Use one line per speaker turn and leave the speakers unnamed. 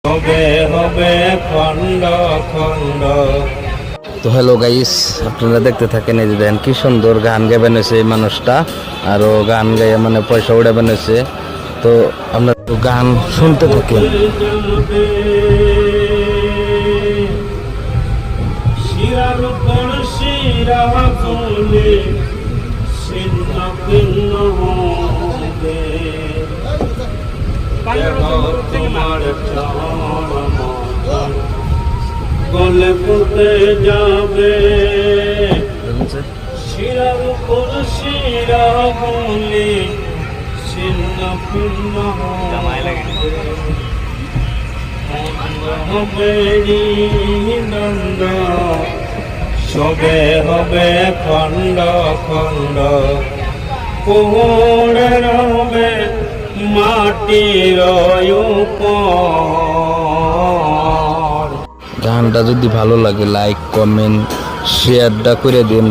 হবে হবে খন্ড খন্ড।
তো হ্যালো গাইস, আপনারা দেখতে থাকেন। এই যে দেখেন কি সুন্দর গান গাইবেন হয়েছে এই মানুষটা, আরো গান গাইয়া মানে পয়সা উড়াবেন হয়েছে। তো আমরা একটু গান শুনতে থাকেন।
শিরার উপর শিরা ফুলে ছিন্ন ভিন্ন হবে, তোমার চরণ গলে পুঁতে যাবে। শিরার উপর শিরা ফুলে ছিন্ন ভিন্ন হবে, নিনন্দ সবে হবে খন্ড খন্ড। পড়ে রবে মাটির উপর।
গানটা যদি ভালো লাগে লাইক কমেন্ট শেয়ারটা করে দিন।